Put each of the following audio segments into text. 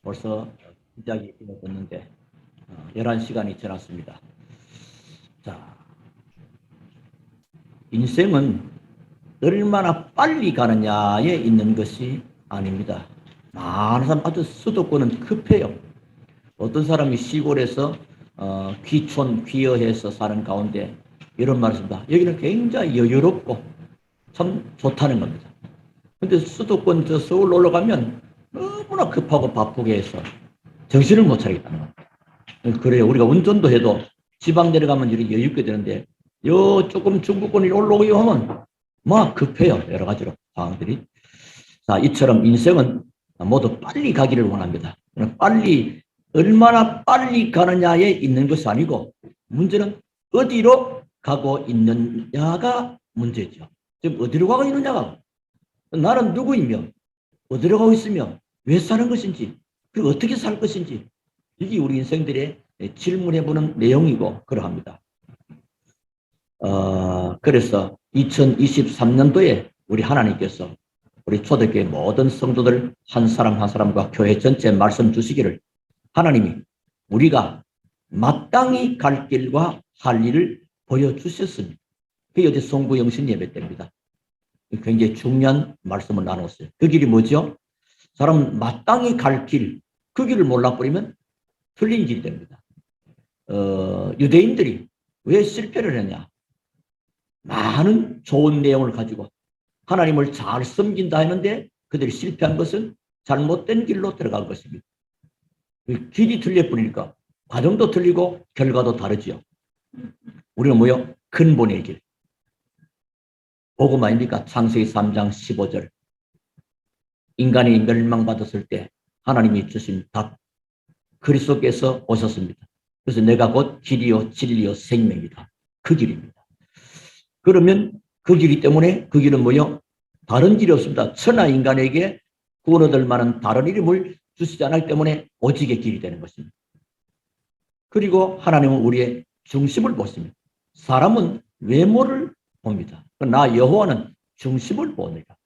벌써 시작이 되었는데 11시간이 지났습니다. 자, 인생은 얼마나 빨리 가느냐에 있는 것이 아닙니다. 많은 사람 아주 수도권은 급해요. 어떤 사람이 시골에서 귀촌 귀여해서 사는 가운데 이런 말을 씁니다. 여기는 굉장히 여유롭고 참 좋다는 겁니다. 근데 수도권 저 서울 올라가면 너무나 급하고 바쁘게 해서 정신을 못 차리겠다는 겁니다. 그래요. 우리가 운전도 해도 지방 내려가면 이렇게 여유 있게 되는데 요 조금 중부권이 올라오고 하면 막 급해요. 여러 가지로 상황들이. 자, 이처럼 인생은 모두 빨리 가기를 원합니다. 빨리 얼마나 빨리 가느냐에 있는 것이 아니고 문제는 어디로 가고 있느냐가 문제죠. 지금 어디로 가고 있느냐가 나는 누구이며 어디로 가고 있으며 왜 사는 것인지 그리고 어떻게 살 것인지 이게 우리 인생들의 질문해보는 내용이고 그러합니다. 그래서 2023년도에 우리 하나님께서 우리 초대교회 모든 성도들 한 사람 한 사람과 교회 전체에 말씀 주시기를 하나님이 우리가 마땅히 갈 길과 할 일을 보여주셨습니다. 그게 어제 송구 영신 예배 때입니다. 굉장히 중요한 말씀을 나눴어요. 그 길이 뭐죠? 사람은 마땅히 갈 길, 그 길을 몰라버리면 틀린 길이 됩니다. 유대인들이 왜 실패를 했냐? 많은 좋은 내용을 가지고 하나님을 잘 섬긴다 했는데 그들이 실패한 것은 잘못된 길로 들어간 것입니다. 길이 틀려버리니까 과정도 틀리고 결과도 다르지요. 우리는 뭐요? 근본의 길. 복음 아닙니까? 창세기 3장 15절. 인간이 멸망받았을 때 하나님이 주신 답. 그리스도께서 오셨습니다. 그래서 내가 곧 길이요 진리요 생명이다. 그 길입니다. 그러면 그 길이 때문에 그 길은 뭐요? 다른 길이 없습니다. 천하 인간에게 구원 얻을 만한 다른 이름을 주시지 않기 때문에 오직의 길이 되는 것입니다. 그리고 하나님은 우리의 중심을 보십니다. 사람은 외모를 봅니다. 나 여호와는 중심을 봅니다.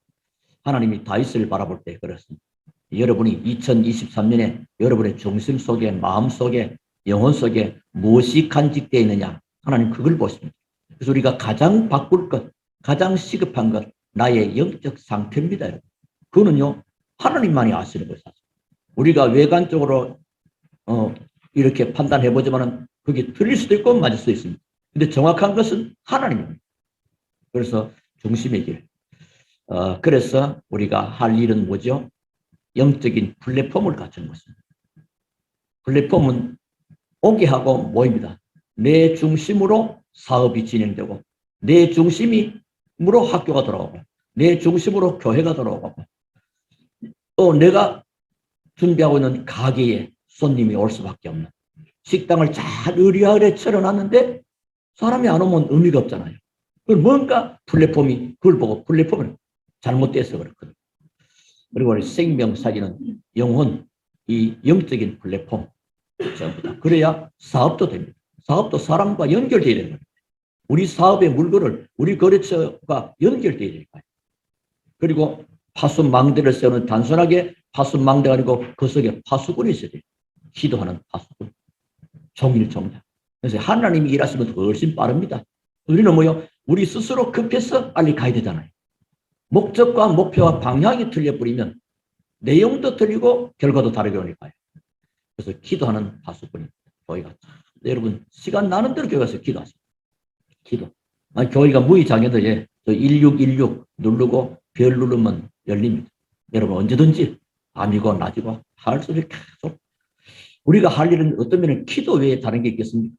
하나님이 다윗을 바라볼 때 그렇습니다. 여러분이 2023년에 여러분의 중심 속에 마음 속에 영혼 속에 무엇이 간직되어 있느냐 하나님 그걸 보십니다. 그래서 우리가 가장 바꿀 것 가장 시급한 것 나의 영적 상태입니다. 여러분. 그거는요 하나님만이 아시는 것이죠. 우리가 외관적으로 이렇게 판단해 보지만은 그게 틀릴 수도 있고 맞을 수도 있습니다. 근데 정확한 것은 하나님입니다. 그래서 중심의 길. 그래서 우리가 할 일은 뭐죠? 영적인 플랫폼을 갖추는 것입니다. 플랫폼은 오게 하고 모입니다. 내 중심으로 사업이 진행되고 내 중심으로 학교가 돌아가고 내 중심으로 교회가 돌아가고 또 내가 준비하고 있는 가게에 손님이 올 수밖에 없는 식당을 잘 의리하게 차려놨는데 사람이 안 오면 의미가 없잖아요. 뭔가 플랫폼이 그걸 보고 플랫폼을 잘못돼서 그렇거든요. 그리고 우리 생명사기는 영혼, 이 영적인 플랫폼 전부다. 그래야 사업도 됩니다. 사업도 사람과 연결되어야 되는 겁니다. 우리 사업의 물건을 우리 거래처가 연결되어야 될까요? 그리고 파수망대를 세우는 단순하게 파수망대가 아니고 그 속에 파수꾼이 있어야 돼요. 기도하는 파수꾼, 종일종자. 그래서 하나님이 일하시면 훨씬 빠릅니다. 우리는 뭐요? 우리 스스로 급해서 빨리 가야 되잖아요. 목적과 목표와 방향이 틀려버리면 내용도 틀리고 결과도 다르게 오니까요. 그래서 기도하는 파수꾼입니다. 교회가 여러분 시간 나는 대로 교회 가서 기도하세요. 기도. 교회가 무의장애도 1616 누르고 별 누르면 열립니다. 여러분 언제든지 밤이고 낮이고 할 수 있게 계속 우리가 할 일은 어떤 면은 기도 외에 다른 게 있겠습니까?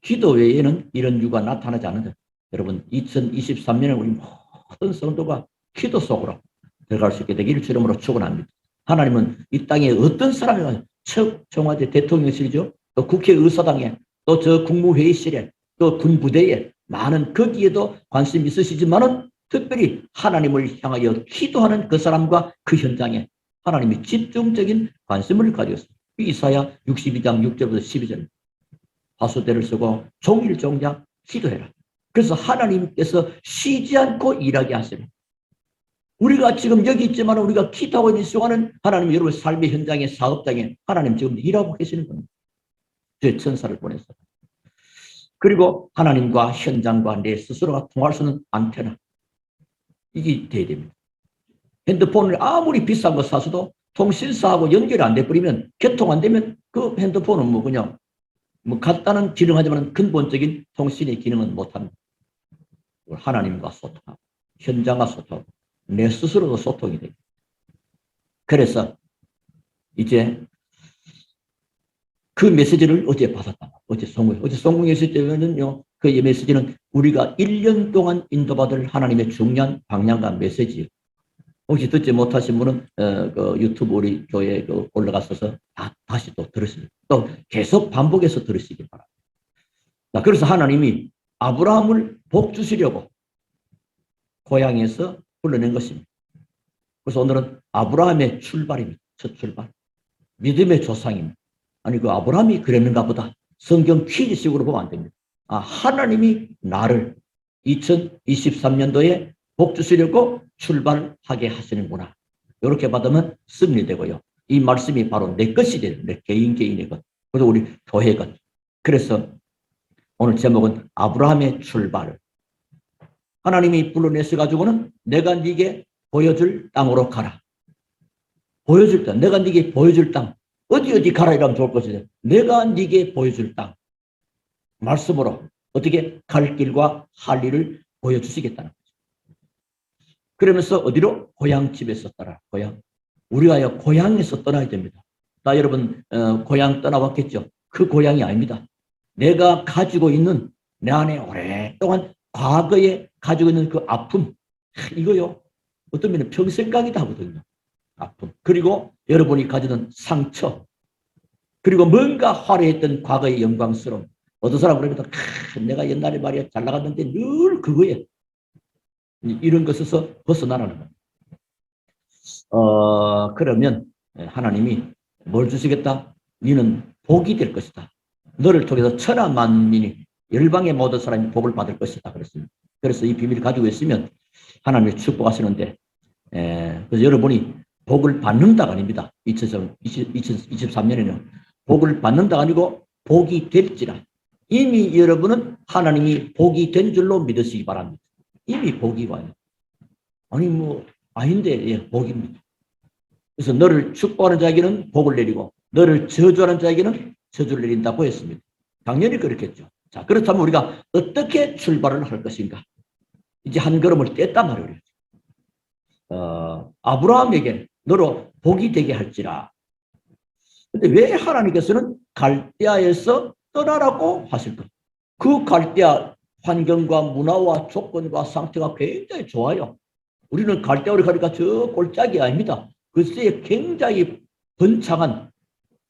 기도 외에는 이런 이유가 나타나지 않는다. 여러분 2023년에 우리 모든 성도가 기도 속으로 들어갈 수 있게 되기를 주름으로 축원합니다. 하나님은 이 땅에 어떤 사람이 청와대 대통령실이죠. 또 국회의사당에 또 저 국무회의실에 또 군부대에 많은 거기에도 관심 있으시지만은 특별히 하나님을 향하여 기도하는 그 사람과 그 현장에 하나님이 집중적인 관심을 가지고 있습니다. 이사야 62장 6절부터 12절 파수대를 쓰고 종일종자 기도해라. 그래서 하나님께서 쉬지 않고 일하게 하시는 우리가 지금 여기 있지만 우리가 기도하고 있는 시간은 하나님 여러분 삶의 현장에 사업장에 하나님 지금 일하고 계시는 겁니다. 제 천사를 보내서. 그리고 하나님과 현장과 내 스스로가 통할 수 있는 안테나. 이게 돼야 됩니다. 핸드폰을 아무리 비싼 거 사서도 통신사하고 연결이 안 돼버리면 개통 안 되면 그 핸드폰은 뭐 그냥 뭐 간단한 기능하지만 근본적인 통신의 기능은 못합니다. 하나님과 소통하고 현장과 소통하고 내 스스로도 소통이 됩니다. 그래서 이제 그 메시지를 어제 받았다. 어제 성공에 있을 때는요. 그 메시지는 우리가 1년 동안 인도받을 하나님의 중요한 방향과 메시지예요. 혹시 듣지 못하신 분은 그 유튜브 우리 교회에 올라가서 다시 또 들으시고 또 계속 반복해서 들으시기 바랍니다. 자, 그래서 하나님이 아브라함을 복 주시려고 고향에서 불러낸 것입니다. 그래서 오늘은 아브라함의 출발입니다. 첫 출발. 믿음의 조상입니다. 아니 그 아브라함이 그랬는가 보다. 성경 퀴즈식으로 보면 안 됩니다. 아, 하나님이 나를 2023년도에 복 주시려고 출발하게 하시는구나. 이렇게 받으면 승리되고요. 이 말씀이 바로 내 것이 되는 내 개인의 것. 그래서 우리 교회 것. 그래서 오늘 제목은 아브라함의 출발. 하나님이 불러내서 가지고는 내가 네게 보여줄 땅으로 가라. 보여줄 땅. 내가 네게 보여줄 땅. 어디 가라 이러면 좋을 것이다. 내가 네게 보여줄 땅. 말씀으로 어떻게 갈 길과 할 일을 보여주시겠다는 거죠. 그러면서 어디로? 고향집에서 떠나. 고향. 우리가 고향에서 떠나야 됩니다. 나 여러분 고향 떠나봤겠죠? 그 고향이 아닙니다. 내가 가지고 있는 내 안에 오랫동안 과거에 가지고 있는 그 아픔. 이거요. 어떤 면은 평생각이다 하거든요. 아픔. 그리고 여러분이 가지는 상처. 그리고 뭔가 화려했던 과거의 영광스러움. 어떤 사람 그러면 내가 옛날에 말이야 잘 나갔는데 늘 그거에 이런 것에서 벗어나라는 겁니다. 그러면 하나님이 뭘 주시겠다? 너는 복이 될 것이다. 너를 통해서 천하 만민이 열방의 모든 사람이 복을 받을 것이다. 그랬습니다. 그래서 이 비밀을 가지고 있으면 하나님이 축복하시는데 그래서 여러분이 복을 받는다가 아닙니다. 2023년에는 복을 받는다가 아니고 복이 될지라. 이미 여러분은 하나님이 복이 된 줄로 믿으시기 바랍니다. 이미 복이 와요. 아니 뭐 아닌데 예, 복입니다. 그래서 너를 축복하는 자에게는 복을 내리고 너를 저주하는 자에게는 저주를 내린다고 했습니다. 당연히 그렇겠죠. 자, 그렇다면 우리가 어떻게 출발을 할 것인가? 이제 한 걸음을 뗐단 말이에요. 아브라함에게 너로 복이 되게 할지라. 근데 왜 하나님께서는 갈대아에서 떠나라고 하실까? 그 갈대아 환경과 문화와 조건과 상태가 굉장히 좋아요. 우리는 갈대아로 가니까 저 골짜기 아닙니다. 글쎄 굉장히 번창한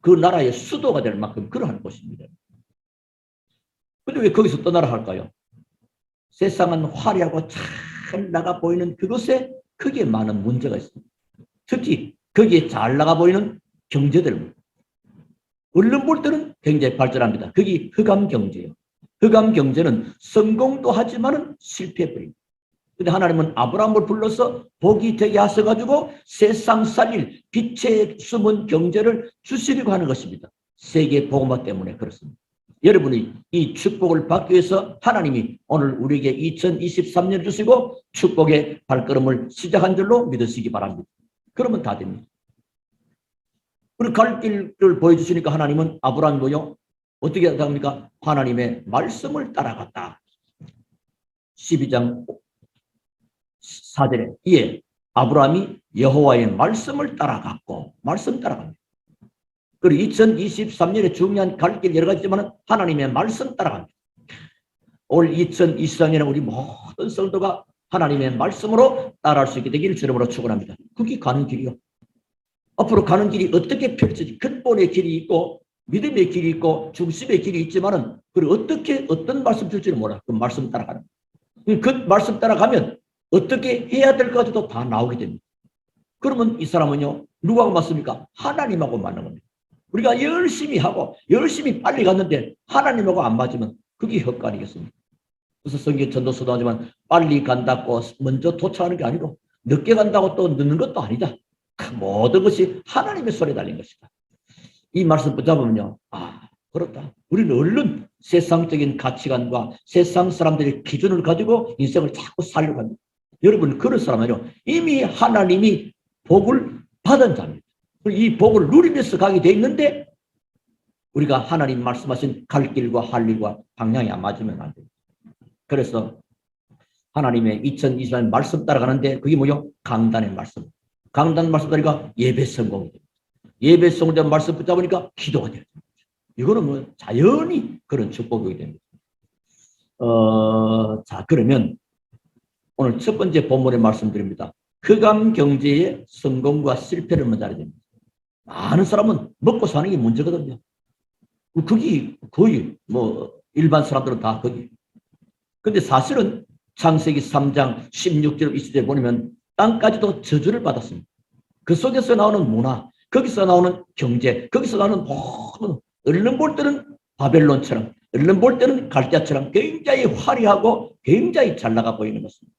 그 나라의 수도가 될 만큼 그러한 곳입니다. 근데 왜 거기서 떠나라 할까요? 세상은 화려하고 잘 나가 보이는 그것에 크게 많은 문제가 있습니다. 특히 거기에 잘 나가 보이는 경제들. 언론 볼 때는 굉장히 발전합니다. 거기 흑암 경제예요. 흑암 경제는 성공도 하지만은 실패해버립니다. 근데 하나님은 아브라함을 불러서 복이 되게 하셔가지고 세상 살릴 빛에 숨은 경제를 주시려고 하는 것입니다. 세계 복음화 때문에 그렇습니다. 여러분이 이 축복을 받기 위해서 하나님이 오늘 우리에게 2023년 주시고 축복의 발걸음을 시작한 줄로 믿으시기 바랍니다. 그러면 다 됩니다. 우리 갈 길을 보여주시니까 하나님은 아브라함이 뭐요? 어떻게 합니까? 하나님의 말씀을 따라갔다. 12장 4절에 이에 아브라함이 여호와의 말씀을 따라갔고 말씀 따라갑니다. 그리고 2023년에 중요한 갈 길 여러 가지 있지만 하나님의 말씀 따라갑니다. 올 2023년에 우리 모든 성도가 하나님의 말씀으로 따라할 수 있게 되기를 주님으로 축원합니다. 그게 가는 길이요. 앞으로 가는 길이 어떻게 펼쳐지? 근본의 길이 있고 믿음의 길이 있고 중심의 길이 있지만은 그리고 어떻게 어떤 말씀 줄지는 몰라. 그 말씀 따라가는. 그 말씀 따라가면 어떻게 해야 될 것도 다 나오게 됩니다. 그러면 이 사람은요 누구하고 맞습니까? 하나님하고 맞는 겁니다. 우리가 열심히 하고 열심히 빨리 갔는데 하나님하고 안 맞으면 그게 헛간이겠습니까? 그래서 성경 전도서도 하지만 빨리 간다고 먼저 도착하는 게 아니고 늦게 간다고 또 늦는 것도 아니다. 모든 것이 하나님의 손에 달린 것이다. 이 말씀 붙잡으면요. 아, 그렇다. 우리는 얼른 세상적인 가치관과 세상 사람들의 기준을 가지고 인생을 자꾸 살려고 합니다. 여러분, 그런 사람은요, 이미 하나님이 복을 받은 자입니다. 이 복을 누리면서 가게 돼 있는데, 우리가 하나님 말씀하신 갈 길과 할 일과 방향이 안 맞으면 안 됩니다. 그래서 하나님의 2024년 말씀 따라가는데, 그게 뭐요? 강단의 말씀. 강단 말씀 따르니까 예배 성공이 됩니다. 예배 성공된 말씀 붙잡으니까 기도가 돼요. 이거는 뭐 자연히 그런 축복이 됩니다. 자, 그러면 오늘 첫 번째 본문에 말씀드립니다. 흑암 경제의 성공과 실패를 먼저 알아야 됩니다. 많은 사람은 먹고 사는 게 문제거든요. 그게 거의 뭐 일반 사람들은 다 거기. 근데 사실은 창세기 3장 16절 20절에 보면 땅까지도 저주를 받았습니다. 그 속에서 나오는 문화, 거기서 나오는 경제, 거기서 나오는 모든, 얼른 볼 때는 바벨론처럼, 얼른 볼 때는 갈대아처럼 굉장히 화려하고 굉장히 잘 나가 보이는 것입니다.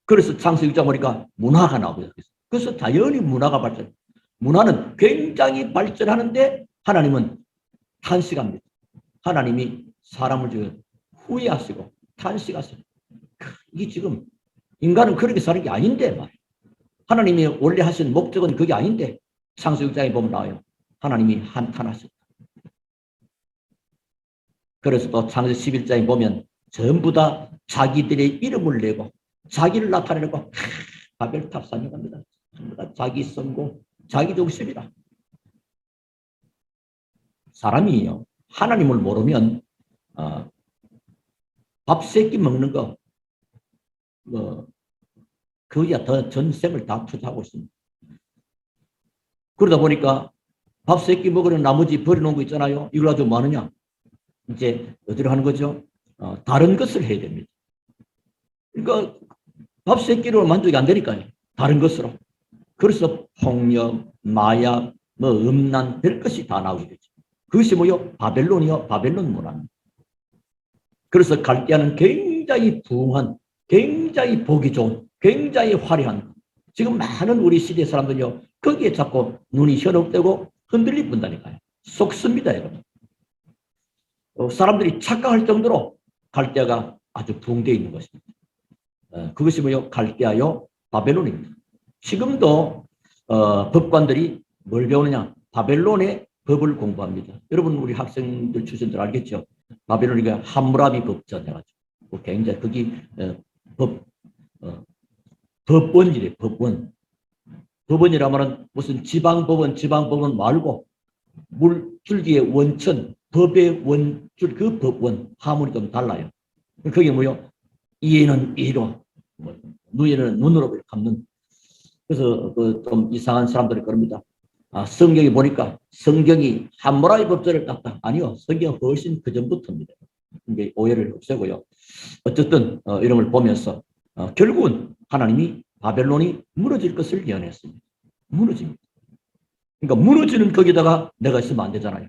그래서 창세기 6장 보니까 문화가 나오고요. 그래서 자연히 문화가 발전. 문화는 굉장히 발전하는데 하나님은 탄식합니다. 하나님이 사람을 지금 후회하시고 탄식하시고, 이게 지금 인간은 그렇게 사는 게 아닌데 말이에요. 하나님이 원래 하신 목적은 그게 아닌데 창세기 6장에 보면 나와요. 하나님이 한탄하셨다. 그래서 또 창세기 11장에 보면 전부 다 자기들의 이름을 내고 자기를 나타내고 바벨탑 사냥합니다. 전부 다 자기 성공, 자기 중심이라. 사람이요, 하나님을 모르면 밥 세 끼 먹는 거 그야 더 전생을 다 투자하고 있습니다. 그러다 보니까 밥 세 끼 먹으려면 나머지 버려놓은 거 있잖아요. 이걸 가지고 뭐 하느냐? 이제 어디로 하는 거죠? 다른 것을 해야 됩니다. 그러니까 밥 세 끼로 만족이 안 되니까요. 다른 것으로. 그래서 폭력, 마약, 뭐 음란, 별 것이 다 나오게 되죠. 그것이 뭐요? 바벨론이요. 바벨론 문화입니다. 그래서 갈대아는 굉장히 부흥한, 굉장히 보기 좋은, 굉장히 화려한, 지금 많은 우리 시대 사람들이요, 거기에 자꾸 눈이 현혹되고 흔들릴 뿐다니까요. 속습니다, 여러분. 사람들이 착각할 정도로 갈대아가 아주 부흥되어 있는 것입니다. 그것이 뭐요? 갈대아요, 바벨론입니다. 지금도 법관들이 뭘 배우느냐? 바벨론의 법을 공부합니다. 여러분, 우리 학생들 출신들 알겠죠? 바벨론이가 함무라비 법전 해가지고 굉장히 거기 법원이래. 법원이라면은 무슨 지방법원 말고 물줄기의 원천, 법의 원줄, 그 법원 하문이 좀 달라요. 그게 뭐요? 이에는 이로, 누에는 눈으로 감는. 그래서 좀 이상한 사람들이 그럽니다. 성경에 보니까 성경이 함무라비 법전을 땄다. 아니요, 성경은 훨씬 그 전부터입니다. 이게 오해를 없애고요. 어쨌든 이런 걸 보면서 결국은 하나님이 바벨론이 무너질 것을 예언했습니다. 무너집니다. 그러니까 무너지는 거기다가 내가 있으면 안 되잖아요.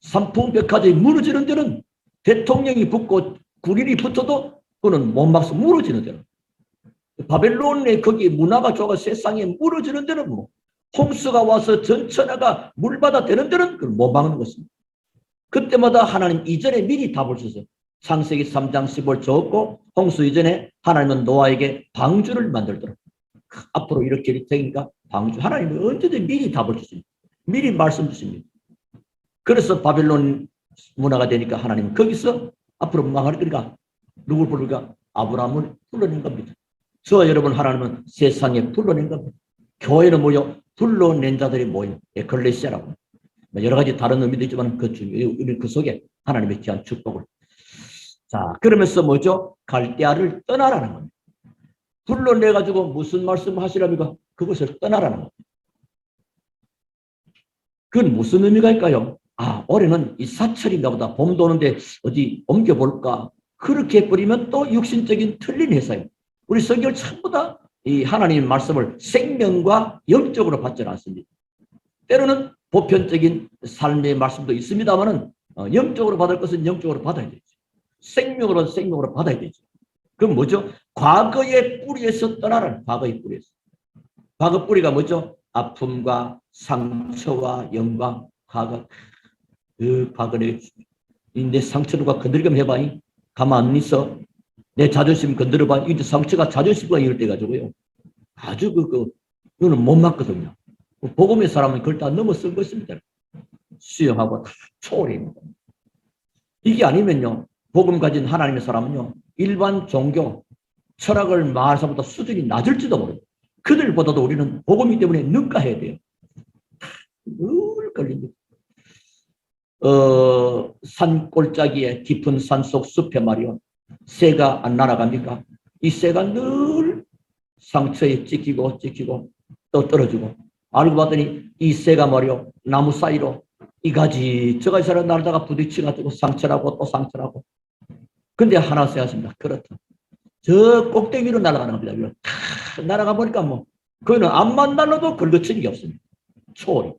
삼풍백화점이 무너지는 데는 대통령이 붙고 군인이 붙어도 그거는 못 막서 무너지는 데는. 바벨론의 거기 문화가 좋아 세상에 무너지는 데는 뭐 홍수가 와서 전천하가 물바다 되는 데는 그걸 못 막는 것입니다. 그때마다 하나님 이전에 미리 답을 주세요. 창세기 3장 15절 적었고 홍수 이전에 하나님은 노아에게 방주를 만들도록, 앞으로 이렇게 될 테니까 방주, 하나님은 언제든 미리 답을 주십니다. 미리 말씀 주십니다. 그래서 바벨론 문화가 되니까 하나님은 거기서 앞으로 망할 거니까 누굴 부를까? 아브라함을 불러낸 겁니다. 저와 여러분, 하나님은 세상에 불러낸 겁니다. 교회는 뭐요? 불러낸 자들이 모여 에클레시아라고. 여러 가지 다른 의미도 있지만 그 속에 하나님의 귀한 축복을. 자, 그러면서 뭐죠? 갈대아를 떠나라는 겁니다. 불러내가지고 무슨 말씀 하시랍니까? 그것을 떠나라는 겁니다. 그건 무슨 의미가 있을까요? 올해는 이 사철인가 보다. 봄 도는데 어디 옮겨볼까? 그렇게 해버리면 또 육신적인 틀린 회사예요. 우리 성경을 전부 다 이 하나님의 말씀을 생명과 영적으로 받지 않습니다. 때로는 보편적인 삶의 말씀도 있습니다만은 영적으로 받을 것은 영적으로 받아야 되죠. 생명으로는 생명으로 받아야 되죠. 그럼 뭐죠? 과거의 뿌리에서 떠나라는 과거의 뿌리에서. 과거 뿌리가 뭐죠? 아픔과 상처와 영광. 과거. 그 과거 내 상처가 건드리기만 해봐. 가만 안 있어. 내 자존심 건드려봐. 이제 상처가 자존심과 이럴 때 가지고요. 아주 그거는 못 맞거든요. 복음의 사람은 그걸 다 넘어선 것입니다. 수용하고 초월입니다. 이게 아니면요. 복음 가진 하나님의 사람은요. 일반 종교, 철학을 말할 사람보다 수준이 낮을지도 모릅니다. 그들보다도 우리는 복음이기 때문에 능가해야 돼요. 늘 걸립니다. 산 골짜기에 깊은 산속 숲에 말이요. 새가 안 날아갑니까? 이 새가 늘 상처에 찍히고 또 떨어지고 알고 봤더니 이 새가 말이요. 나무 사이로 이가지 저가지 날다가 부딪혀가지고 상처라고 또 상처라고. 근데 하나 생각했습니다. 그렇다. 저 꼭대기로 날아가는 겁니다. 날아가 보니까 뭐 그거는 암만 날라도 걸거치는 게 없습니다. 초월이.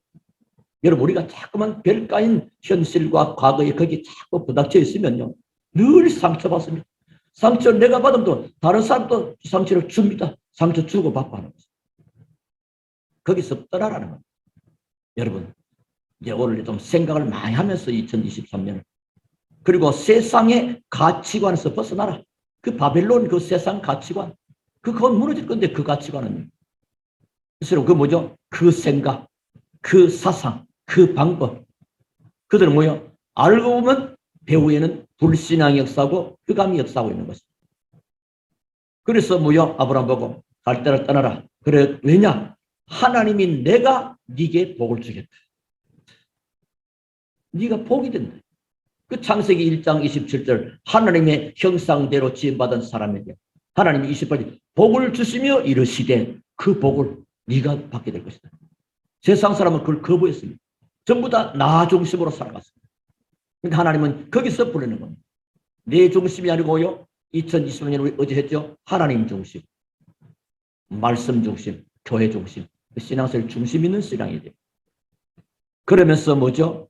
여러분 우리가 자꾸만 별가인 현실과 과거에 거기 자꾸 부닥쳐 있으면요. 늘 상처받습니다. 상처 내가 받으면 다른 사람도 상처를 줍니다. 상처 주고 받고 하는 거죠. 거기서 떠나라는 겁니다. 여러분 이제 오늘 좀 생각을 많이 하면서 2023년을 그리고 세상의 가치관에서 벗어나라. 그 바벨론 그 세상 가치관 그건 무너질 건데 그 가치관은 그래서 그 뭐죠? 그 생각 그 사상 그 방법 그들은 뭐요? 알고 보면 배후에는 불신앙의 역사고 흑암의 역사하고 있는 것입니다. 그래서 뭐요? 아브라함 보고 갈대를 떠나라. 그래 왜냐? 하나님이 내가 네게 복을 주겠다. 네가 복이 된다. 그 창세기 1장 27절 하나님의 형상대로 지음받은 사람에게 하나님이 28절 복을 주시며 이르시되 그 복을 네가 받게 될 것이다. 세상 사람은 그걸 거부했습니다. 전부 다 나 중심으로 살아갔습니다. 그런데 하나님은 거기서 부르는 겁니다. 내 중심이 아니고요. 2020년 우리 어제 했죠. 하나님 중심, 말씀 중심, 교회 중심, 신앙생활 중심 있는 신앙이 돼요. 그러면서 뭐죠?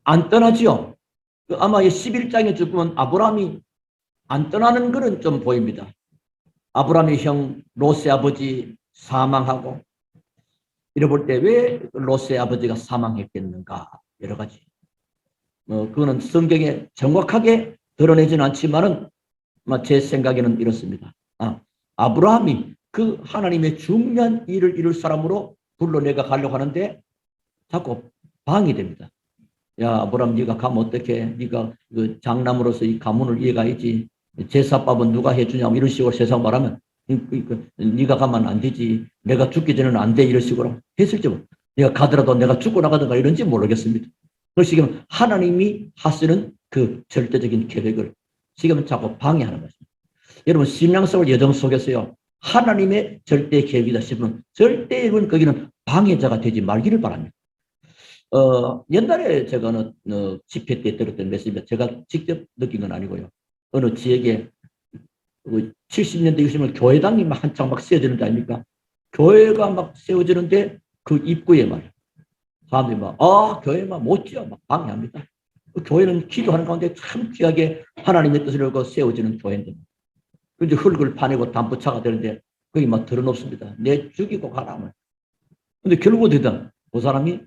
안 떠나지요. 아마 11장에 죽으면 아브라함이 안 떠나는 것은 좀 보입니다. 아브라함의 형 롯의 아버지 사망하고 이래볼 때 왜 롯의 아버지가 사망했겠는가 여러 가지. 그거는 성경에 정확하게 드러내지는 않지만은 제 생각에는 이렇습니다. 아브라함이 그 하나님의 중요한 일을 이룰 사람으로 불러내가 가려고 하는데 자꾸 방이 됩니다. 야 아브라함 네가 가면 어떡해? 네가 그 장남으로서 이 가문을 이어가야지. 제사밥은 누가 해주냐고 이런 식으로 세상 말하면 네가 가면 안 되지. 내가 죽기 전에는 안 돼. 이런 식으로 했을지 내가 가더라도 내가 죽고 나가든가 이런지 모르겠습니다. 그래서 지금 하나님이 하시는 그 절대적인 계획을 지금 자꾸 방해하는 것입니다. 여러분 신앙생활 여정 속에서요. 하나님의 절대 계획이다 싶으면 절대 여러분 거기는 방해자가 되지 말기를 바랍니다. 옛날에 제가 집회 때 들었던 메시지입니다. 제가 직접 느낀 건 아니고요. 어느 지역에 70년대 60년대 교회당이 막 한창 막 세워지는 게 아닙니까? 교회가 막 세워지는데 그 입구에 말이야. 사람들이 교회 못 지어 막 방해합니다. 그 교회는 기도하는 가운데 참 귀하게 하나님의 뜻을 열고 세워지는 교회인데. 그런데 흙을 파내고 담보차가 되는데 거기 막 들어놓습니다. 내 죽이고 가라. 근데 결국 어디다 그 사람이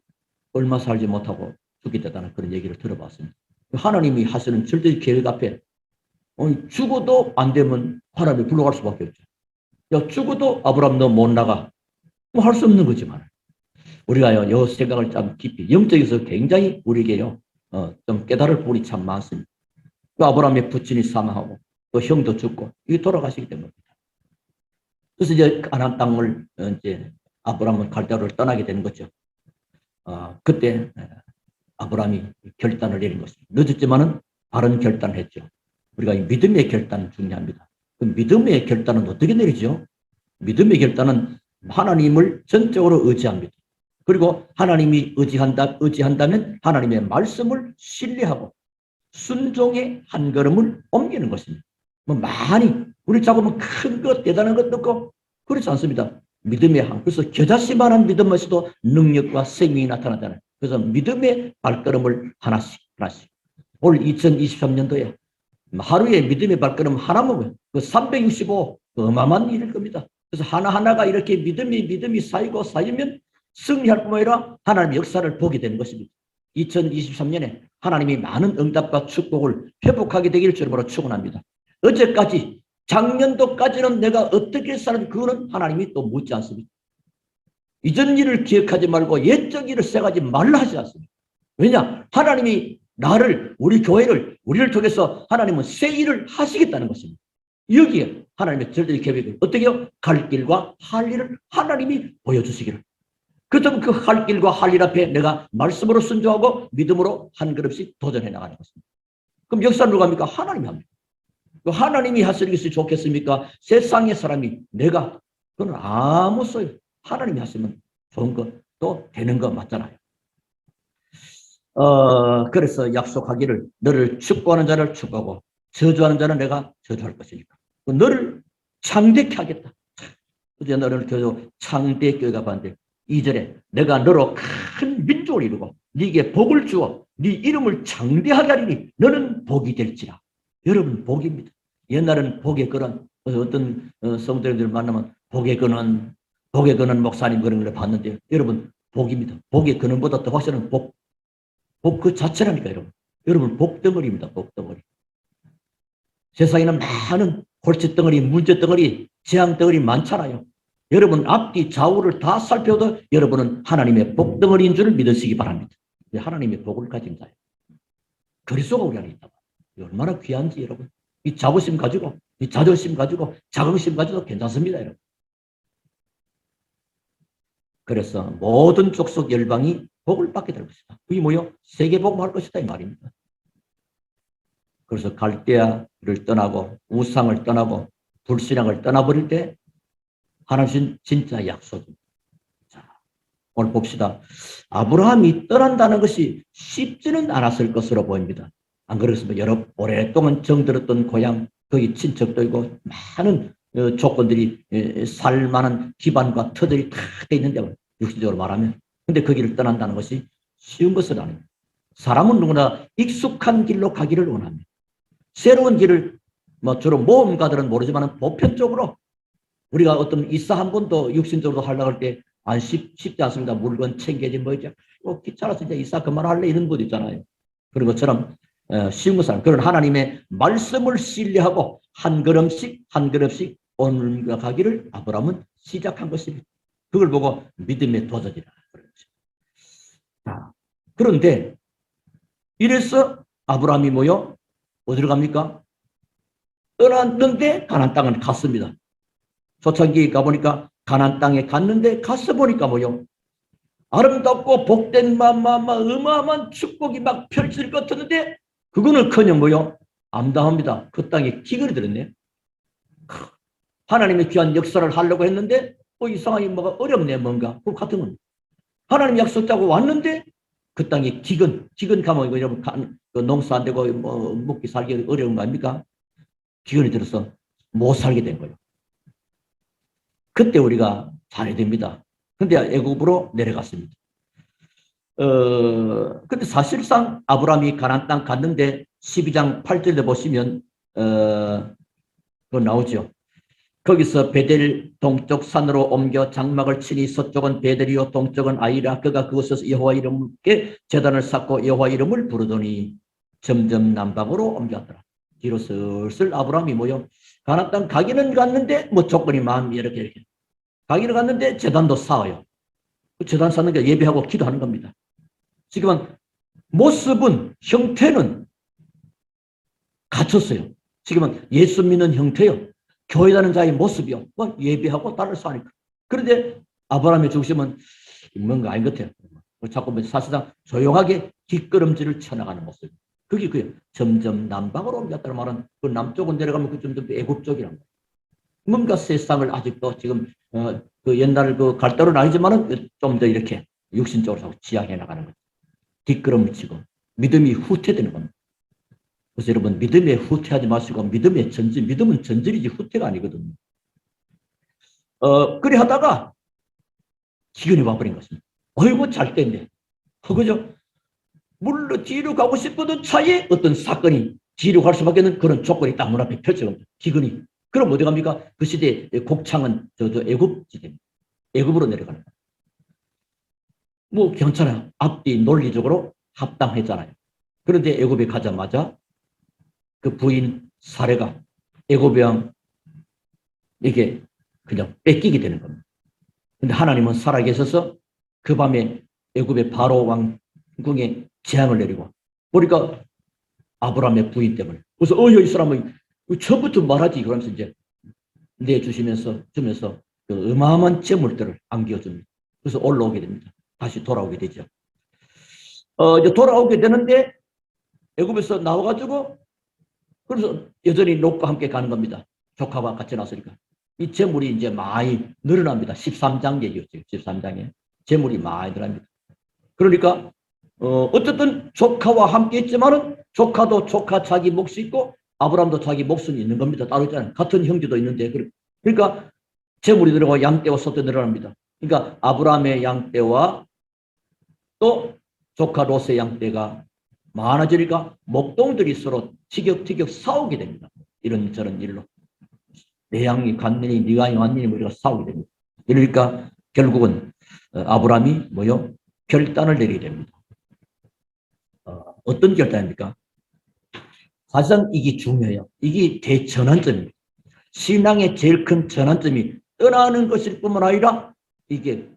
얼마 살지 못하고 죽겠다는 그런 얘기를 들어봤습니다. 하나님이 하시는 절대 계획 앞에 죽어도 안 되면 하나님이 불러갈 수밖에 없죠. 야 죽어도 아브라함 너 못 나가. 할 수 없는 거지만 우리가요 이 생각을 좀 깊이 영적에서 굉장히 우리에게요 좀 깨달을 부분이 참 많습니다. 또 아브라함의 부친이 사망하고 또 형도 죽고 이게 돌아가시기 때문입니다. 그래서 이제 가나안 땅을 이제 아브라함은 갈대아를 떠나게 되는 거죠. 그때 아브라함이 결단을 내린 것입니다. 늦었지만은 바른 결단을 했죠. 우리가 믿음의 결단은 중요합니다. 그 믿음의 결단은 어떻게 내리죠? 믿음의 결단은 하나님을 전적으로 의지합니다. 그리고 하나님이 의지한다면 하나님의 말씀을 신뢰하고 순종의 한 걸음을 옮기는 것입니다. 많이 우리 자꾸 큰 것 대단한 것도 없고 그렇지 않습니다. 믿음의 한 그래서 겨자씨만한 믿음에서도 능력과 생명이 나타나잖아요. 그래서 믿음의 발걸음을 하나씩 올 2023년도에 하루에 믿음의 발걸음 하나면 그 365 어마어마한 일일 겁니다. 그래서 하나하나가 이렇게 믿음이 쌓이고 쌓이면 승리할 뿐만 아니라 하나님의 역사를 보게 되는 것입니다. 2023년에 하나님이 많은 응답과 축복을 회복하게 되길 주님으로 축원합니다. 어제까지 작년도까지는 내가 어떻게 살았는지 그거는 하나님이 또 묻지 않습니다. 이전 일을 기억하지 말고 옛적 일을 생각하지 말라 하지 않습니다. 왜냐? 하나님이 나를, 우리 교회를, 우리를 통해서 하나님은 새 일을 하시겠다는 것입니다. 여기에 하나님의 절대적 계획을 어떻게 해요? 갈 길과 할 일을 하나님이 보여주시기를. 그렇다면 그 할 길과 할 일 앞에 내가 말씀으로 순종하고 믿음으로 한 걸음씩 도전해 나가는 것입니다. 그럼 역사는 누가 합니까? 하나님이 합니다. 하나님이 하시는 것이 좋겠습니까? 세상의 사람이 내가 그건 아무 소용. 하나님이 하시면 좋은 것도 되는 거 맞잖아요. 그래서 약속하기를 너를 축복하는 자를 축복하고 저주하는 자는 내가 저주할 것이니까. 너를 창대케 하겠다. 어제 너를 교조 창대교회가 봤는데 2절에 내가 너로 큰 민족을 이루고 네게 복을 주어 네 이름을 창대하게 하리니 너는 복이 될지라. 여러분 복입니다. 옛날에는 복의 근원 어떤 성도님들 만나면 복의 근원 목사님 그런 걸 봤는데 여러분 복입니다. 복의 근원보다 더 확실한 복 그 자체라니까 여러분 복덩어리입니다. 복덩어리. 세상에는 많은 골칫덩어리, 문제덩어리, 재앙덩어리 많잖아요. 여러분 앞뒤 좌우를 다 살펴도 여러분은 하나님의 복덩어리인 줄 믿으시기 바랍니다. 하나님의 복을 가진 자예요. 그리스도가 우리 안에 있다. 얼마나 귀한지 여러분. 이 자부심 가지고, 이 자존심 가지고, 자긍심 가지고 괜찮습니다. 여러분. 그래서 모든 족속 열방이 복을 받게 될 것이다. 그게 뭐요? 세계복음할 것이다 이 말입니다. 그래서 갈대아를 떠나고 우상을 떠나고 불신앙을 떠나버릴 때 하나님 진짜 약속입니다. 자, 오늘 봅시다. 아브라함이 떠난다는 것이 쉽지는 않았을 것으로 보입니다. 안 그렇습니까? 여러 오랫동안 정들었던 고향, 거기 친척도 있고 많은 조건들이 살만한 기반과 터들이 다 돼 있는데 육신적으로 말하면 근데 그 길을 떠난다는 것이 쉬운 것은 아닙니다. 사람은 누구나 익숙한 길로 가기를 원합니다. 새로운 길을 주로 모험가들은 모르지만 보편적으로 우리가 어떤 이사 한 번도 육신적으로 하려고 할 때 쉽지 않습니다. 물건 챙겨지 뭐지 귀찮아서 이제 이사 그만할래 이런 분 있잖아요. 그런 것처럼 쉬운 것은 그런 하나님의 말씀을 신뢰하고 한 걸음씩 오늘과 가기를 아브라함은 시작한 것입니다. 그걸 보고 믿음의 도전이라 그런 것입니다. 그런데 이래서 아브라함이 뭐요? 어디로 갑니까? 떠났는데 가나안 땅을 갔습니다. 초창기 가보니까 가나안 땅에 갔는데 가서 보니까 뭐요? 아름답고 복된 어마어마한 축복이 막 펼칠 것 같았는데 그거는커녕 뭐요? 암담합니다. 그 땅에 기근이 들었네요. 하나님의 귀한 역사를 하려고 했는데 이상하게 뭐가 어렵네 뭔가 그 같은 건 하나님 약속 짜고 왔는데 그 땅에 기근 가면 여러분 농사 안 되고 뭐 먹기 살기 어려운 거 아닙니까? 기근이 들어서 못 살게 된 거예요. 그때 우리가 잘해야 됩니다. 근데 애굽으로 내려갔습니다. 근데 사실상 아브라함이 가나안 땅 갔는데 12장 8절에 보시면 그거 나오죠. 거기서 베델 동쪽 산으로 옮겨 장막을 치니 서쪽은 베델이요 동쪽은 아이라 그가 그곳에서 여호와 이름께 제단을 쌓고 여호와 이름을 부르더니 점점 남방으로 옮겼더라. 뒤로 슬슬 아브라함이 뭐요? 가나안 땅 가기는 갔는데 뭐 조건이 마음이 이렇게 가기는 갔는데 제단도 쌓아요. 그 제단 쌓는 게 예배하고 기도하는 겁니다. 지금은 모습은 형태는 갖췄어요. 지금은 예수 믿는 형태요. 교회 다는 자의 모습이요. 뭐 예배하고 달을 쌓으니까. 그런데 아브라함의 중심은 뭔가 아닌 것 같아요. 자꾸 사실상 조용하게 뒷걸음질을 쳐나가는 모습. 그게 그예요. 점점 남방으로 옮겼다는 말은 그 남쪽은 내려가면 그 점점 애굽 쪽이란 거예요. 뭔가 세상을 아직도 지금 그 옛날 그 갈대로는 아니지만은 좀 더 이렇게 육신적으로 자꾸 지향해 나가는 거죠. 뒷걸음을 치고 믿음이 후퇴되는 겁니다. 그래서 여러분 믿음에 후퇴하지 마시고 믿음의 전진, 믿음은 전진이지 후퇴가 아니거든요. 그래 하다가 기근이 와버린 것입니다. 어이구 잘 됐네. 그죠? 물로 뒤로 가고 싶었던 차에 어떤 사건이 뒤로 갈 수밖에 없는 그런 조건이 딱 눈앞에 펼쳐집니다. 기근이. 그럼 어디 갑니까? 그 시대의 곡창은 저 애굽 지대입니다. 애굽으로 내려가는 거예요. 뭐 괜찮아요. 앞뒤 논리적으로 합당했잖아요. 그런데 애굽에 가자마자 그 부인 사례가 애굽 왕에게 그냥 뺏기게 되는 겁니다. 근데 하나님은 살아계셔서 그 밤에 애굽의 바로 왕궁에 재앙을 내리고 보니까 아브라함의 부인 때문에. 그래서 이 사람은 처음부터 말하지 그러면서 이제 내주시면서 주면서 그 어마어마한 재물들을 안겨줍니다. 그래서 올라오게 됩니다. 다시 돌아오게 되죠. 이제 돌아오게 되는데 애굽에서 나와가지고 그래서 여전히 롯과 함께 가는 겁니다. 조카와 같이 나왔으니까. 이 재물이 이제 많이 늘어납니다. 13장 얘기였죠. 13장에. 재물이 많이 늘어납니다. 그러니까, 어쨌든 조카와 함께 있지만은 조카도 조카 자기 몫이 있고 아브라함도 자기 몫은 있는 겁니다. 따로 있잖아요. 같은 형제도 있는데. 그러니까 재물이 늘어나고 양떼와 소떼 늘어납니다. 그러니까 아브라함의 양떼와 또 조카 롯의 양떼가 많아지니까 목동들이 서로 티격태격 싸우게 됩니다. 이런저런 일로. 내 양이 갔느니 네가 양이 왔느니 우리가 싸우게 됩니다. 그러니까 결국은 아브라함이 결단을 내리게 됩니다. 어떤 결단입니까? 사실상 이게 중요해요. 이게 대전환점입니다. 신앙의 제일 큰 전환점이 떠나는 것일 뿐만 아니라 이게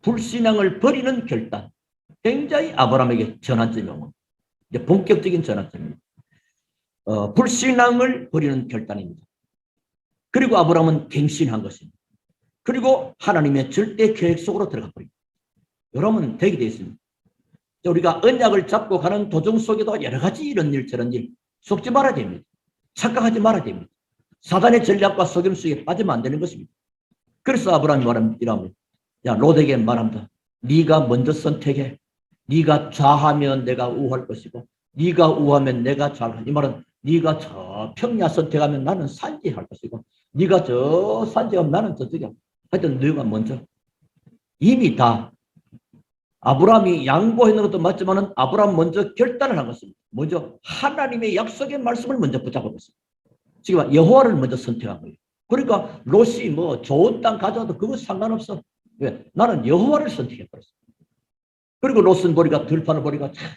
불신앙을 버리는 결단. 굉장히 아브라함에게 전환점이고 본격적인 전환점입니다. 불신앙을 버리는 결단입니다. 그리고 아브라함은 갱신한 것입니다. 그리고 하나님의 절대 계획 속으로 들어가 버립니다. 여러분 되게 되어 있습니다. 우리가 언약을 잡고 가는 도중 속에도 여러 가지 이런 일 저런 일 속지 말아야 됩니다. 착각하지 말아야 됩니다. 사단의 전략과 속임수에 빠지면 안 되는 것입니다. 그래서 아브라함이 말합니다. 야 롯에게 말합니다. 네가 먼저 선택해. 네가 좌하면 내가 우할 것이고 네가 우하면 내가 좌할. 이 말은 네가 저 평야 선택하면 나는 산지할 것이고 네가 저 산지하면 나는 저쪽이야. 하여튼 너가 먼저. 이미 다 아브라함이 양보했는 것도 맞지만 아브라함 먼저 결단을 한 것입니다. 먼저 하나님의 약속의 말씀을 먼저 붙잡은 것입니다. 지금 여호와를 먼저 선택한 거예요. 그러니까 롯이 좋은 땅 가져와도 그거 상관없어. 왜? 나는 여호와를 선택해버렸어. 그리고 롯은 보니까 들판을 보니까 참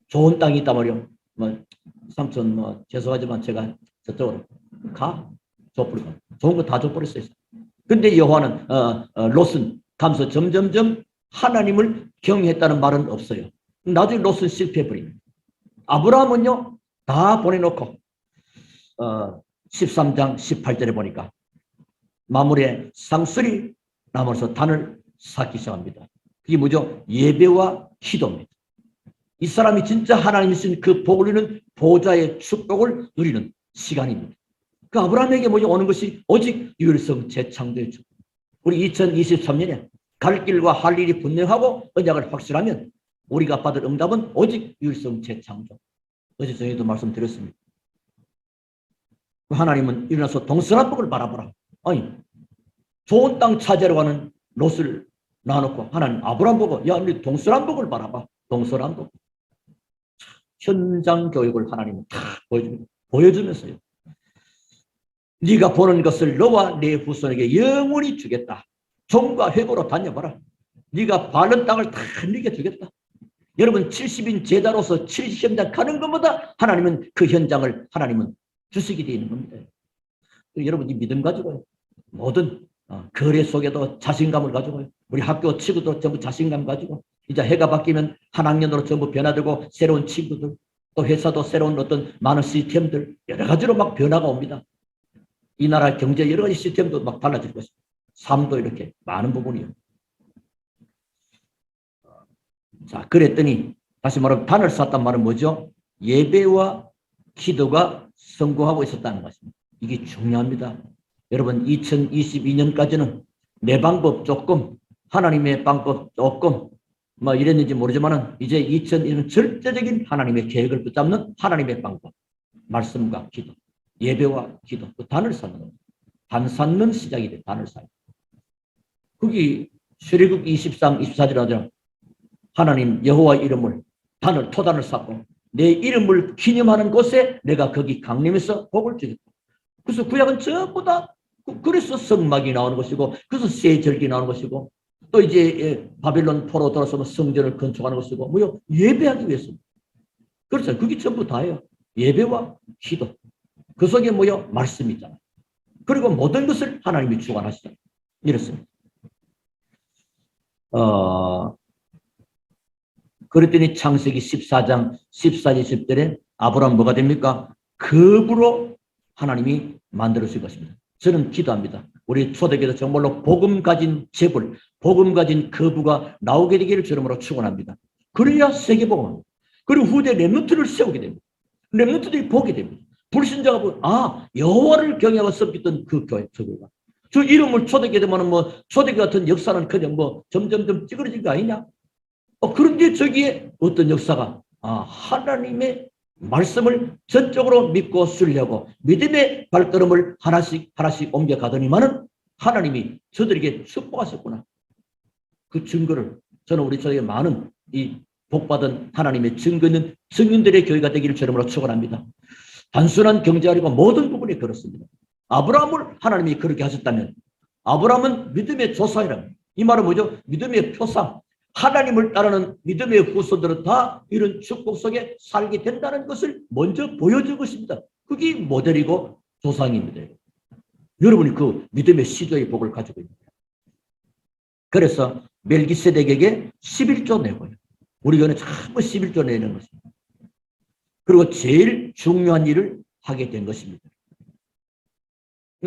좋은 땅이 있단 말이요. 삼촌 죄송하지만 제가 저쪽으로 가 줘버리고 좋은 거 다 줘버렸어요. 근데 여호와는 롯은 가면서 점점점 하나님을 경외했다는 말은 없어요. 나중에 롯은 실패해버립니다. 아브라함은요 다 보내놓고 13장 18절에 보니까 마물에 상술이 남아서 단을 쌓기 시작합니다. 그게 뭐죠? 예배와 기도입니다. 이 사람이 진짜 하나님이 주신 그 복을 누리는 보좌의 축복을 누리는 시간입니다. 그 아브라함에게 오는 것이 오직 유일성 재창조의 축복. 우리 2023년에 갈 길과 할 일이 분명하고 언약을 확실하면 우리가 받을 응답은 오직 유일성 재창조. 어제 저희도 말씀드렸습니다. 하나님은 일어나서 동서남 북을 바라보라. 아니 좋은 땅 차지하러 가는 롯을 놔놓고 하나님 아브라함 보고 야 우리 동서남 북을 바라봐. 동서남 북. 현장 교육을 하나님은 다 보여주면서요. 네가 보는 것을 너와 네 후손에게 영원히 주겠다. 종과 회고로 다녀봐라. 네가 바른 땅을 다 네게 주겠다. 여러분 70인 제자로서 70현장 가는 것보다 하나님은 그 현장을 하나님은 주시게 되어 있는 겁니다. 여러분 이 믿음 가지고 모든 거래 속에도 자신감을 가지고 우리 학교 친구도 전부 자신감 가지고 이제 해가 바뀌면 한 학년으로 전부 변화되고 새로운 친구들 또 회사도 새로운 어떤 많은 시스템들 여러 가지로 막 변화가 옵니다. 이 나라 경제 여러 가지 시스템도 막 달라질 것입니다. 삶도 이렇게 많은 부분이요. 자, 그랬더니 다시 말하면 단을 쌓았단 말은 뭐죠? 예배와 기도가 성공하고 있었다는 것입니다. 이게 중요합니다. 여러분 2022년까지는 내 방법 조금 하나님의 방법 조금 이랬는지 모르지만 이제 2022년 절대적인 하나님의 계획을 붙잡는 하나님의 방법 말씀과 기도 예배와 기도 그 단을 쌓는 겁니다. 단 쌓는 시작이 돼. 단을 쌓는 거기 출애굽 23, 24절에 하나님 여호와 이름을 토단을 쌓고 내 이름을 기념하는 곳에 내가 거기 강림해서 복을 주겠다. 그래서 구약은 전부 다 그래서 성막이 나오는 것이고, 그래서 세절기 나오는 것이고, 또 이제 바빌론 포로 돌아서면 성전을 건축하는 것이고, 뭐요? 예배하기 위해서. 그렇죠. 그게 전부 다예요. 예배와 기도. 그 속에 뭐요? 말씀이 있잖아요. 그리고 모든 것을 하나님이 주관하시죠. 이렇습니다. 그랬더니 창세기 14장 14절 10절에 아브라함 뭐가 됩니까? 겁으로 하나님이 만들어주실 것입니다. 저는 기도합니다. 우리 초대교회 정말로 복음 가진 재벌, 복음 가진 거부가 나오게 되기를 주름으로 축원합니다. 그래야 세계복음, 그리고 후대 렘넌트를 세우게 됩니다. 렘넌트들이 보게 됩니다. 불신자가 보면 여호와를 경외하고 섬기던 그 교회, 저 교회가 저 이름을 초대교회 되면 뭐 초대교회 같은 역사는 그냥 뭐 점점점 찌그러진 거 아니냐? 그런데 저기에 어떤 역사가 하나님의 말씀을 전적으로 믿고 쓰려고 믿음의 발걸음을 하나씩 옮겨가더니만은 하나님이 저들에게 축복하셨구나. 그 증거를 저는 우리 저에게 많은 이 복받은 하나님의 증거 있는 증인들의 교회가 되기를 주름으로 축원합니다. 단순한 경제아니고 모든 부분이 그렇습니다. 아브라함을 하나님이 그렇게 하셨다면 아브라함은 믿음의 조상이라. 이 말은 뭐죠? 믿음의 표상. 하나님을 따르는 믿음의 후손들은 다 이런 축복 속에 살게 된다는 것을 먼저 보여준 것입니다. 그게 모델이고 조상입니다. 여러분이 그 믿음의 시조의 복을 가지고 있습니다. 그래서 멜기세덱에게 11조 내고요. 우리 교회는 전부 11조 내는 것입니다. 그리고 제일 중요한 일을 하게 된 것입니다.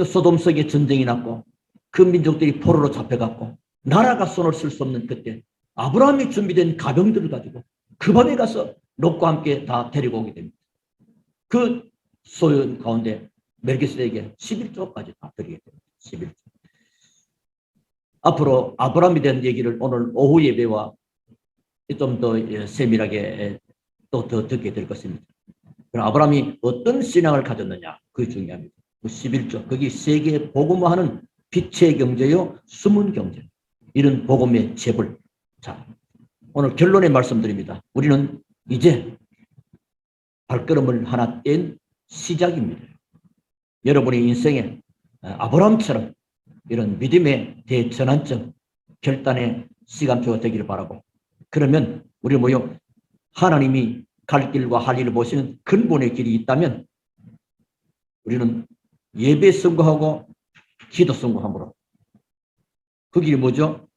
소돔성에 전쟁이 났고 그 민족들이 포로로 잡혀갔고 나라가 손을 쓸 수 없는 그때 아브라함이 준비된 가병들을 가지고 그 밤에 가서 롯과 함께 다 데리고 오게 됩니다. 그 소연 가운데 멜기세덱에게 11조까지 다 드리게 됩니다. 11조. 앞으로 아브라함에 대한 얘기를 오늘 오후 예배와 좀 더 세밀하게 또 더 듣게 될 것입니다. 그럼 아브라함이 어떤 신앙을 가졌느냐, 그게 중요합니다. 11조, 거기 세계 복음화하는 빛의 경제요, 숨은 경제, 이런 복음의 재벌. 자, 오늘 결론의 말씀드립니다. 우리는 이제 발걸음을 하나 뗀 시작입니다. 여러분의 인생에 아브라함처럼 이런 믿음의 대전환점, 결단의 시간표가 되기를 바라고, 그러면 우리 모여 하나님이 갈 길과 할 일을 보시는 근본의 길이 있다면 우리는 예배 선거하고 기도 선거함으로 그 길이 뭐죠?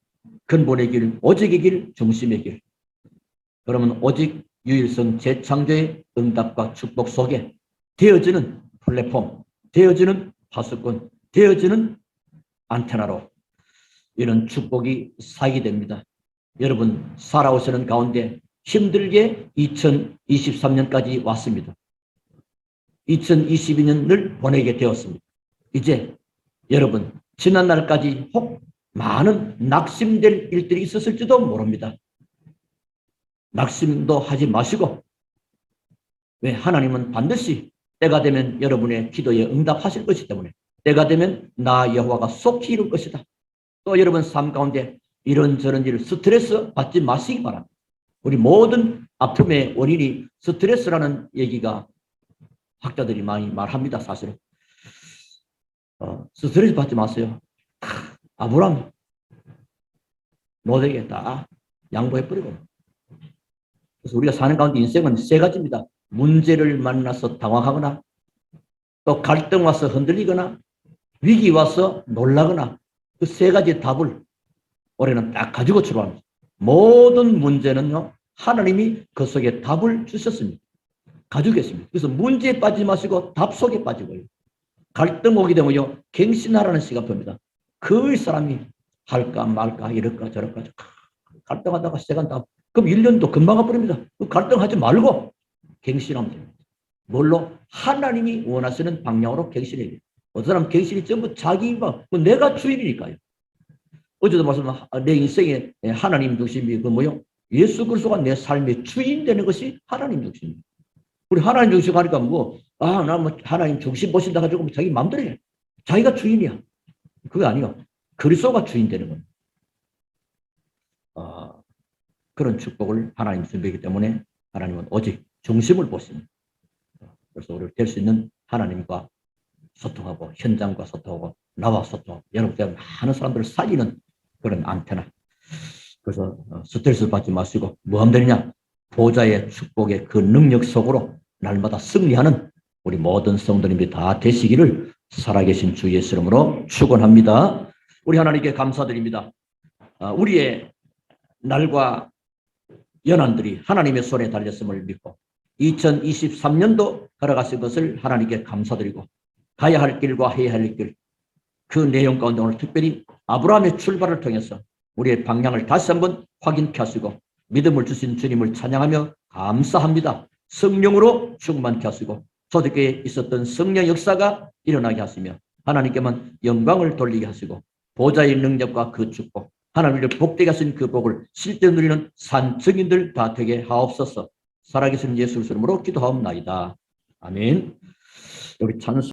근본의 길, 오직의 길, 중심의 길. 그러면 오직 유일성 재창조의 응답과 축복 속에 되어지는 플랫폼, 되어지는 파수꾼, 되어지는 안테나로 이런 축복이 쌓이게 됩니다. 여러분 살아오시는 가운데 힘들게 2023년까지 왔습니다. 2022년을 보내게 되었습니다. 이제 여러분 지난날까지 혹 많은 낙심될 일들이 있었을지도 모릅니다. 낙심도 하지 마시고, 왜? 하나님은 반드시 때가 되면 여러분의 기도에 응답하실 것이기 때문에 때가 되면 나 여호와가 속히 이룰 것이다. 또 여러분 삶 가운데 이런저런 일을 스트레스 받지 마시기 바랍니다. 우리 모든 아픔의 원인이 스트레스라는 얘기가 학자들이 많이 말합니다. 사실은 스트레스 받지 마세요. 아브라함 노대게 다 양보해버리고. 그래서 우리가 사는 가운데 인생은 세 가지입니다. 문제를 만나서 당황하거나, 또 갈등 와서 흔들리거나, 위기 와서 놀라거나, 그 세 가지 답을 올해는 딱 가지고 출발합니다. 모든 문제는요, 하나님이 그 속에 답을 주셨습니다. 가지고 계십니다. 그래서 문제에 빠지지 마시고 답 속에 빠지고요. 갈등 오게 되면요, 갱신하라는 시간표입니다. 그 사람이 할까 말까 이럴까 저럴까 갈등하다가 시작한다. 그럼 1년도 금방 가버립니다. 갈등하지 말고 갱신하면 됩니다. 뭘로? 하나님이 원하시는 방향으로 갱신해야 돼요. 어떤 사람 갱신이 전부 자기 뭐 내가 주인이니까요. 어제도 말씀한 내 인생에 하나님 중심이 그 뭐요? 예수 그리스도가 내 삶의 주인 되는 것이 하나님 중심입니다. 우리 하나님 중심 하니까 나 뭐 하나님 중심 보신다 가지고 자기 마음대로 해. 자기가 주인이야. 그게 아니요. 그리스도가 주인 되는 겁니다. 그런 축복을 하나님 준비하기 때문에 하나님은 오직 중심을 보십니다. 그래서 우리가 될 수 있는 하나님과 소통하고 현장과 소통하고 나와 소통하고 여러분들 많은 사람들을 살리는 그런 안테나. 그래서 스트레스 받지 마시고 뭐 하면 되느냐? 보좌의 축복의 그 능력 속으로 날마다 승리하는 우리 모든 성도님들이 다 되시기를 살아계신 주 예수 이름으로 축원합니다. 우리 하나님께 감사드립니다. 우리의 날과 연한들이 하나님의 손에 달렸음을 믿고 2023년도 걸어가신 것을 하나님께 감사드리고 가야 할 길과 해야 할 길, 그 내용 가운데 오늘 특별히 아브라함의 출발을 통해서 우리의 방향을 다시 한번 확인케 하시고 믿음을 주신 주님을 찬양하며 감사합니다. 성령으로 충만케 하시고 초대교회에 있었던 성령 역사가 일어나게 하시며 하나님께만 영광을 돌리게 하시고 보좌의 능력과 그 축복, 하나님을 복되게 하신 그 복을 실제 누리는 산 증인들 다 되게 하옵소서. 살아계신 예수 이름으로 기도하옵나이다. 아멘. 여기 찬송